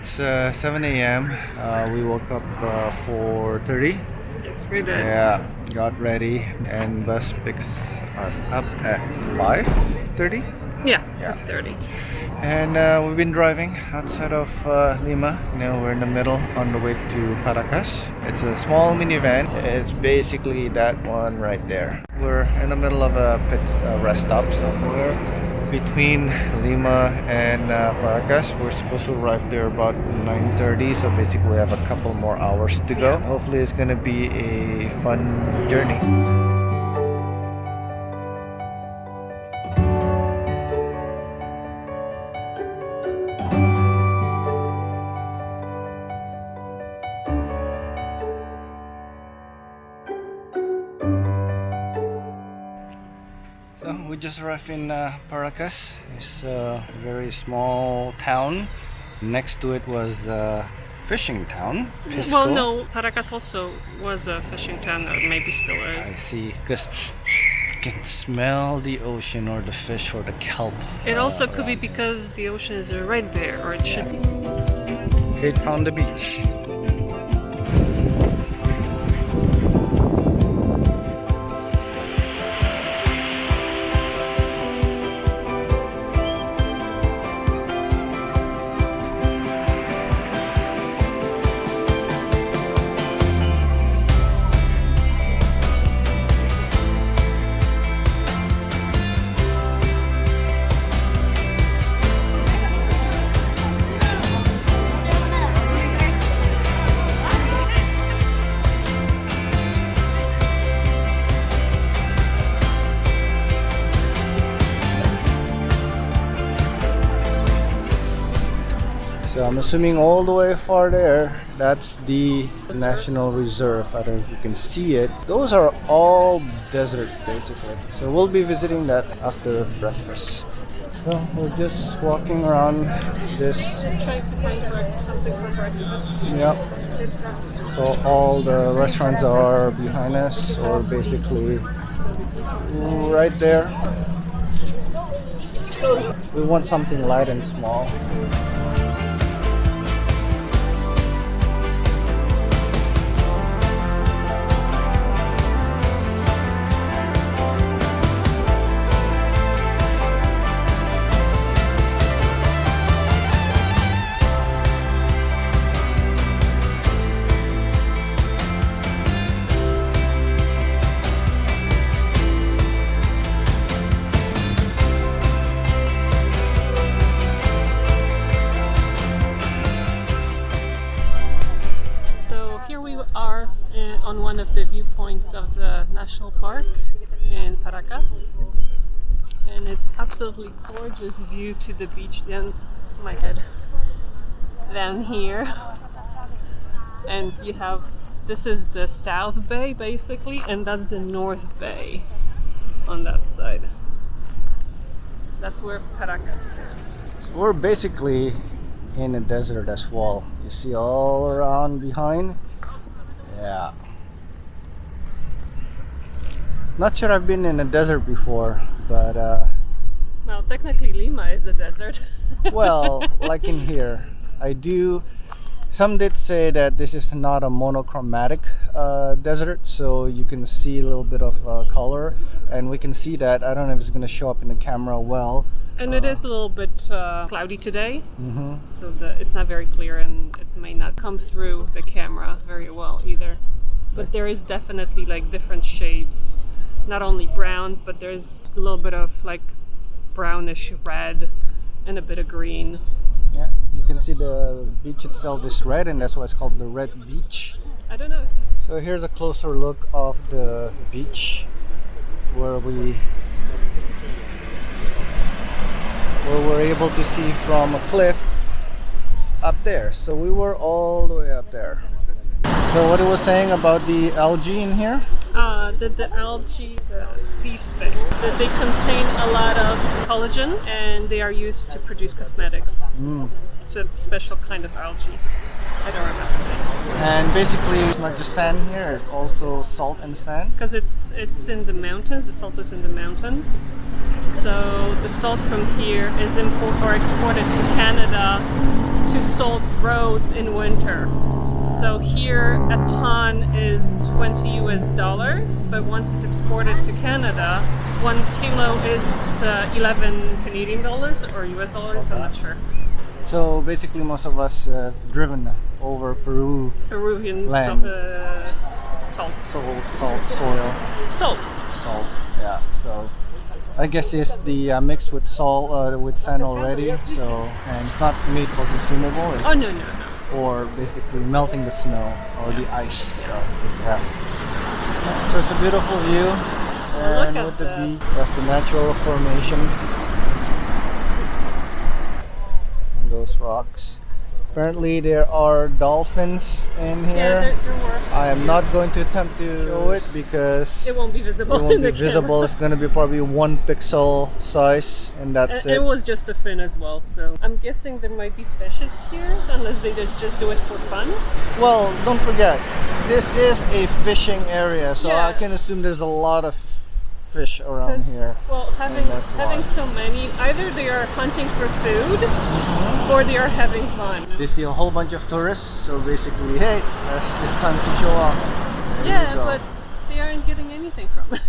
It's 7 a.m. We woke up 4:30. Yes, we did. Yeah, got ready, and bus picks us up at 5:30. Yeah, Yeah. 5:30. And we've been driving outside of Lima. We're in the middle on the way to Paracas. It's a small minivan. It's basically that one right there. We're in the middle of a rest stop somewhere between Lima and Paracas. We're supposed to arrive there about 9:30, so basically we have a couple more hours to go. Hopefully it's gonna be a fun journey. So we just arrived in Paracas. It's a very small town. Next to it was a fishing town, Pisco. Well, no, Paracas also was a fishing town, or maybe still I is. see, because you can smell the ocean or the fish or the kelp. It also could be around. because the ocean is right there, or it should be. Kate found the beach. So I'm assuming all the way far there, that's the National Reserve. I don't know if you can see it. Those are all desert basically. So we'll be visiting that after breakfast. So we're just walking around this. Trying to find something for breakfast. Yep. So all the restaurants are behind us, or basically right there. We want something light and small. Are on one of the viewpoints of the national park in Paracas, and it's absolutely gorgeous view to the beach down my head down here. And you have, this is the South Bay basically, and that's the North Bay on that side. That's where Paracas is. So we're basically in a desert as well. You see all around behind. Yeah. Not sure I've been in a desert before, but Well, technically Lima is a desert. well, like in here, I do. Some did say that this is not a monochromatic desert, so you can see a little bit of color, and we can see that. I don't know if it's going to show up in the camera well. And it is a little bit cloudy today, Mm-hmm. so it's not very clear, and it may not come through the camera very well either. But there is definitely like different shades, not only brown, but there's a little bit of like brownish red and a bit of green. Yeah, you can see the beach itself is red, and that's why it's called the Red Beach. I don't know. So here's a closer look of the beach where we're able to see from a cliff up there. So we were all the way up there. So what it was saying about the algae in here? That the algae, these things, that they contain a lot of collagen, and they are used to produce cosmetics. It's a special kind of algae. I don't remember the name. And basically it's not just sand here, it's also salt and sand. Because it's in the mountains, the salt is in the mountains. So the salt from here is exported to Canada to salt roads in winter. So here a ton is 20 US dollars, but once it's exported to Canada, 1 kilo is 11 Canadian dollars or US dollars, I'm not sure. So basically, most of us driven over Peruvian land. Salt. Soil. Salt. Yeah. So I guess it's the mixed with salt with sand already. So and it's not made for consumable. It's Oh no. for basically melting the snow or the ice. So, yeah. So it's a beautiful view, Look and at with the the- beach, that's the natural formation. And those rocks. Apparently there are dolphins in Yeah, here. there were. I am not going to attempt to show it because It won't be visible. it won't in be the visible. camera. It's going to be probably 1 pixel size, and that's It it. was just a fin as well, so I'm guessing there might be fishes here, unless they just do it for fun. Well, don't forget, this is a fishing area, so Yeah. I can assume there's a lot of fish around 'Cause, here. well, having that's why. so many, either they are hunting for food or they are having fun. They see a whole bunch of tourists, so basically, hey, it's time to show off. There you Yeah, go. but they aren't getting anything from it.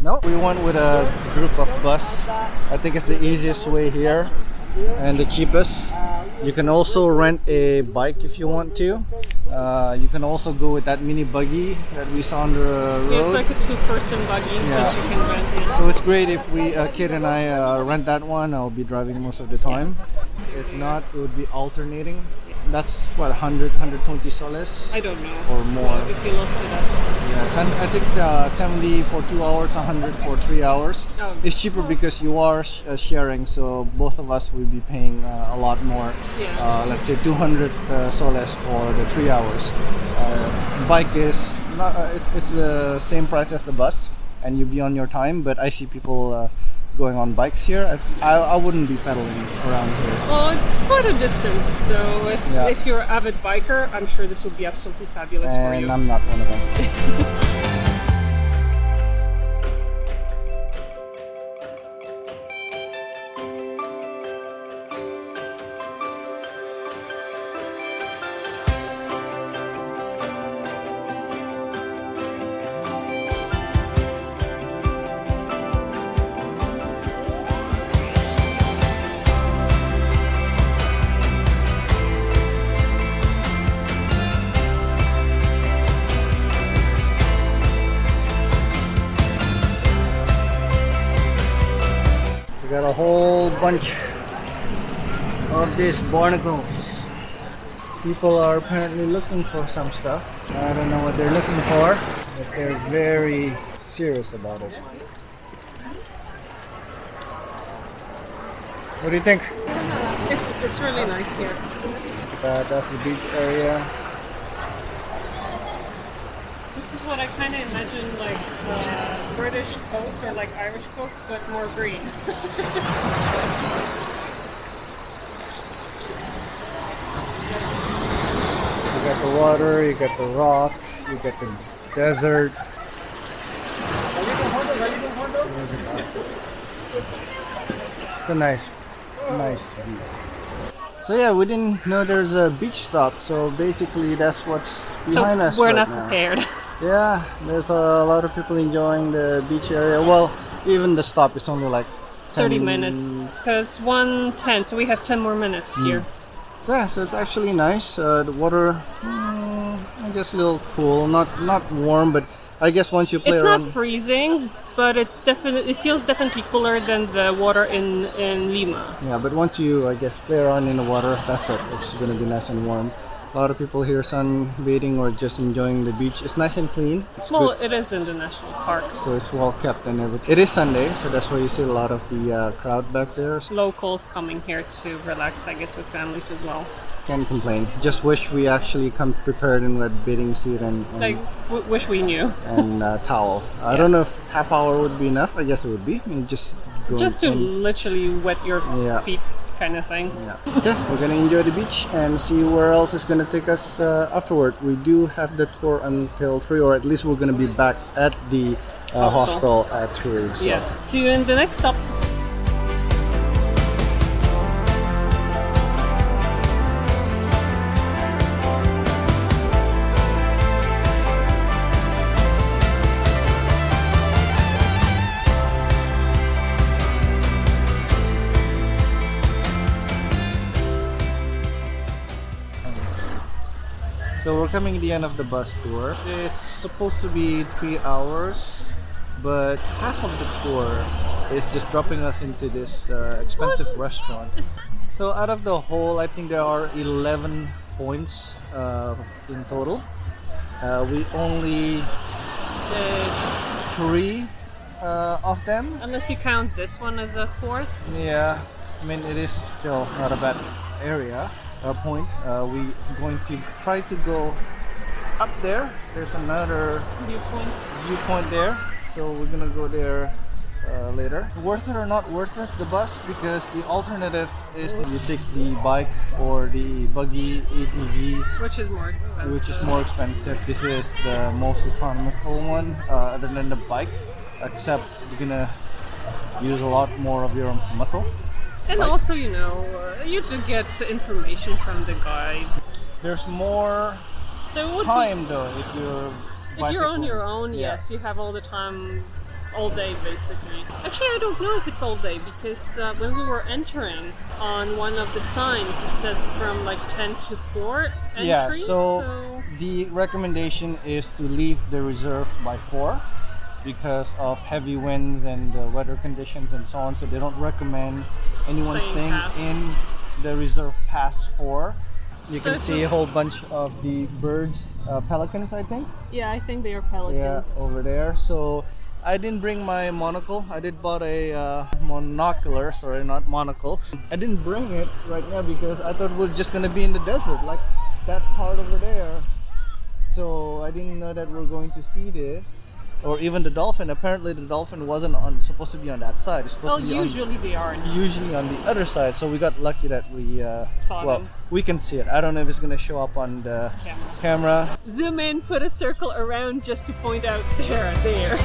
No, we went with a group of bus. I think it's the easiest way here and the cheapest. You can also rent a bike if you want to. You can also go with that mini buggy that we saw on the road. It's like a two-person buggy Yeah. which you can rent in. So it's great if we, kid and I, rent that one. I'll be driving most of the time. Yes. If not, it would be alternating. That's what, 120 soles? I don't know. Or more. If you looked it up. Yes, and I think it's 70 for 2 hours, 100 for 3 hours. Oh. It's cheaper because you are sharing, so both of us will be paying a lot more. Yeah. Let's say 200 soles for the 3 hours. Bike is not, it's the same price as the bus, and you'll be on your time. But I see people going on bikes here. I wouldn't be pedaling around here. Well, it's quite a distance, so Yeah. if you're an avid biker, I'm sure this would be absolutely fabulous for And you. I'm not one of them. We got a whole bunch of these barnacles. People are apparently looking for some stuff. I don't know what they're looking for, but they're very serious about it. What do you think? It's really nice here. That's the beach area. This is what I kind of imagine like British coast or like Irish coast, but more green. You got the water, you got the rocks, you got the desert. It's a nice view. So yeah, we didn't know there's a beach stop. So basically, that's what's behind So us we're right not now. prepared. Yeah, there's a lot of people enjoying the beach area. Well, even the stop is only like 30 10 minutes. Because 1:10, so we have 10 more minutes here. So yeah, so it's actually nice. The water, I guess, a little cool. Not warm, but I guess once you play It's not around, freezing, but it feels definitely cooler than the water in Lima. yeah. But once you, I guess, play around in the water, that's it. It's gonna be nice and warm. A lot of people here sunbathing or just enjoying the beach. It's nice and clean. It's Well, good. it is in the national park. So it's well kept and everything. It is Sunday, so that's why you see a lot of the crowd back there. So Locals coming here to relax, I guess, with families as well. can't complain. Just wish we actually come prepared in with bathing suit and Like, wish we knew. and towel. I don't know if half hour would be enough. I guess it would be. I mean, just go Just to in. literally wet your Yeah. feet, kind of thing. Yeah. Okay, we're gonna enjoy the beach and see where else it's gonna take us afterward. We do have the tour until 3, or at least we're gonna be back at the hostel at 3. So. Yeah. See you in the next stop. coming to the end of the bus tour. It's supposed to be 3 hours, but half of the tour is just dropping us into this expensive restaurant. So out of the whole, I think there are 11 points in total. We only did 3 of them. Unless you count this one as a fourth. Yeah, I mean it is still not a bad area. Point. We're going to try to go up there. There's another viewpoint there, so we're gonna go there later. Worth it or not worth it, the bus, because the alternative is you take the bike or the buggy ATV, which is more expensive. This is the most economical one, other than the bike, except you're gonna use a lot more of your muscle. And bike. Also, you have to get information from the guide. There's more time though if you're on your own. Yeah. Yes, you have all the time, all day basically. Actually, I don't know if it's all day, because when we were entering, on one of the signs it says from like 10 to 4 entry. Yeah, so the recommendation is to leave the reserve by 4 because of heavy winds and weather conditions and so on. So they don't recommend anyone staying in the reserve past 4. You can see a whole bunch of the birds, pelicans, I think. Yeah, I think they are pelicans. Yeah, over there. So I didn't bring my monocle. I did bought a monocular, sorry, not monocle. I didn't bring it right now because I thought we're just gonna be in the desert, like that part over there. So I didn't know that we're going to see this. Or even the dolphin. Apparently the dolphin wasn't supposed to be on that side. It's supposed to be usually they are. Usually on the other side. So we got lucky that we saw them. We can see it. I don't know if it's gonna show up on the camera. Zoom in, put a circle around just to point out there.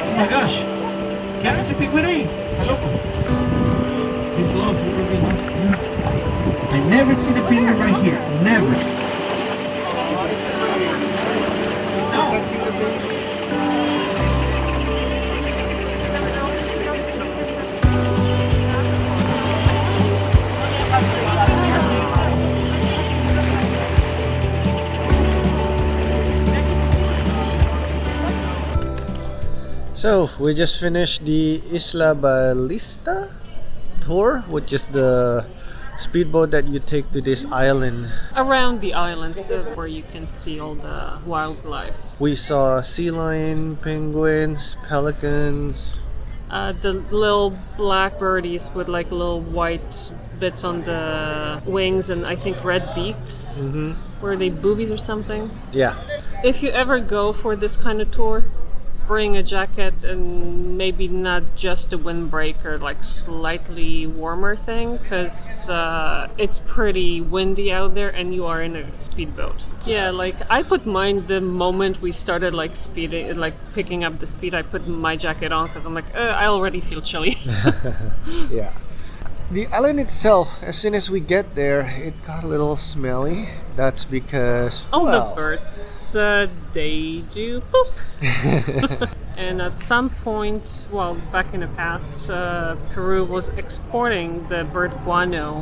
Oh my gosh! Kaya si Pigwiri! Hello po! He's lost, really lost. I never see the penguin right here. Never. No! So we just finished the Isla Ballista tour, which is the speedboat that you take to this island. Around the island, so where you can see all the wildlife. We saw sea lion, penguins, pelicans. The little black birdies with like little white bits on the wings and I think red beaks. Mm-hmm. Were they boobies or something? Yeah. If you ever go for this kind of tour, bring a jacket and maybe not just a windbreaker, like slightly warmer thing, because it's pretty windy out there and you are in a speedboat. Yeah, like I put mine the moment we started like speeding, like picking up the speed. I put my jacket on because I'm like, I already feel chilly. Yeah. The island itself, as soon as we get there, it got a little smelly. That's because, All well, the birds, they do poop. And at some point, well, back in the past, Peru was exporting the bird guano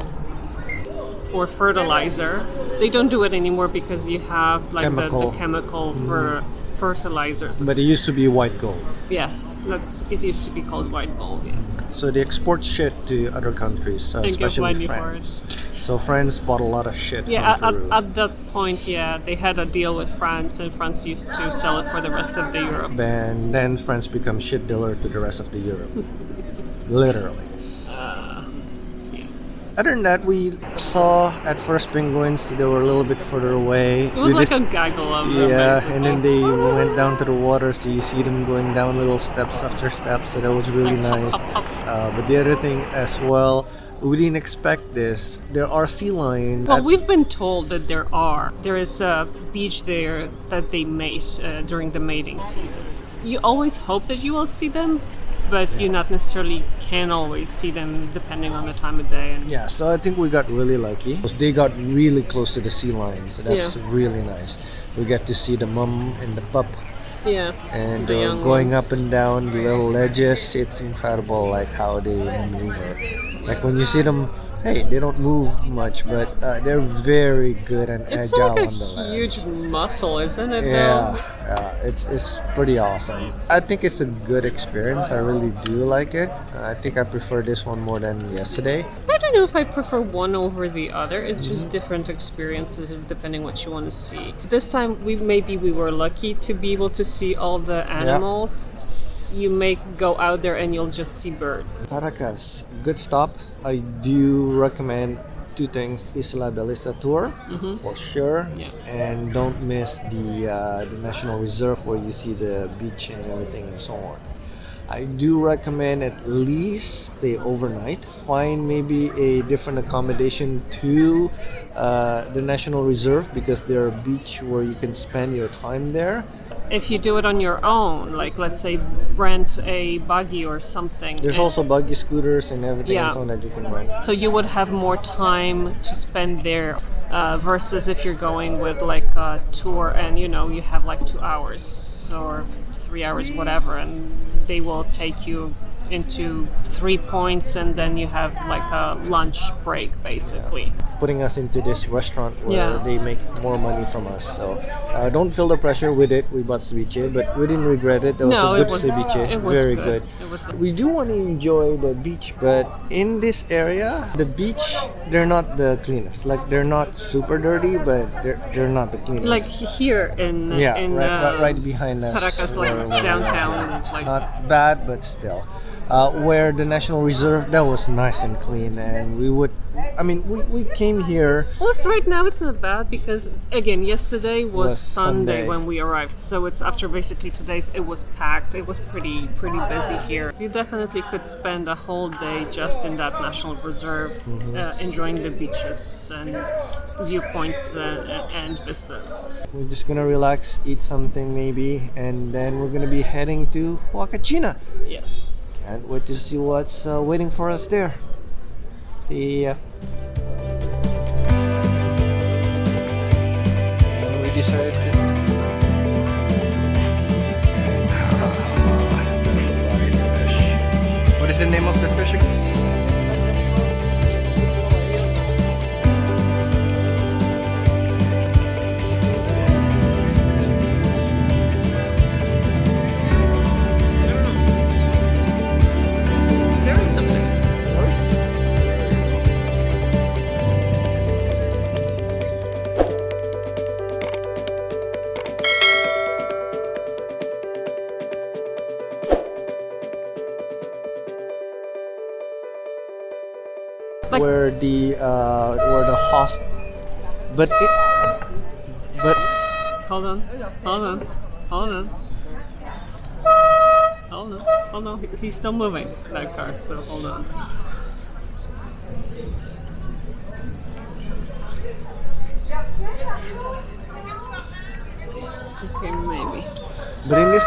for fertilizer. They don't do it anymore because you have like Chemical. the chemical for fertilizers. but it used to be white gold. Yes, it used to be called white gold. Yes, So they export shit to other countries, and get especially money for France. it. So France bought a lot of shit Yeah, from Peru. at that point, yeah, they had a deal with France, and France used to sell it for the rest of the Europe. And then France becomes shit dealer to the rest of the Europe. Literally. Yes, Other than that, we saw at first penguins. They were a little bit further away. it was like a gaggle of them. Yeah, basically. and then they went down to the water, so you see them going down little steps after steps. So that was really nice. But the other thing as well, we didn't expect this. There are sea lions. Well, we've been told that there is a beach there that they mate during the mating seasons. You always hope that you will see them, but you not necessarily can always see them depending on the time of day. And Yeah, so I think we got really lucky. They got really close to the sea lions. That's Yeah. really nice. We get to see the mom and the pup, yeah, and the young going ones. up and down the little ledges. It's incredible, like how they maneuver. Like when you see them, hey, they don't move much, but they're very good and It's agile like a on the land. huge muscle, isn't it? Yeah, Though? yeah, it's pretty awesome. I think it's a good experience. I really do like it. I think I prefer this one more than yesterday. I don't know if I prefer one over the other. It's just different experiences depending what you want to see. This time we were lucky to be able to see all the animals. You may go out there and you'll just see birds. Paracas, good stop. I do recommend two things: Isla Bellista tour for sure, Yeah. and don't miss the National Reserve where you see the beach and everything and so on. I do recommend at least stay overnight. Find maybe a different accommodation to the National Reserve because there are beach where you can spend your time there. If you do it on your own, like let's say rent a buggy or something. There's and- also buggy scooters and everything Yeah. and so on that you can rent. So you would have more time to spend there versus if you're going with like a tour and you have like 2 hours or 3 hours, whatever, and they will take you into 3 points and then you have like a lunch break basically. Putting us into this restaurant where Yeah. they make more money from us. So don't feel the pressure with it. We bought ceviche, but we didn't regret it. It was No, a good it was ceviche. Very good. good. It was We do want to enjoy the beach, but in this area, the beach, they're not the cleanest. Like they're not super dirty, but they're not the cleanest. like here in yeah, in right behind us. Paracas, like where we are. downtown, like Not bad, but still. Where the National Reserve, that was nice and clean, and we came here. well, it's right now. It's not bad because again, yesterday was Was Sunday Sunday. when we arrived, so it's after basically 2 days. It was packed. It was pretty busy here. So you definitely could spend a whole day just in that national reserve, enjoying the beaches and viewpoints and vistas. We're just gonna relax, eat something maybe, and then we're gonna be heading to Huacachina. Yes. Can't wait to see what's waiting for us there. See ya. And we decided to. What is the name of the fish again? There is something. Like- where the host, but Hold on. Oh no, he's still moving, that car, so hold on. Okay, maybe. But in this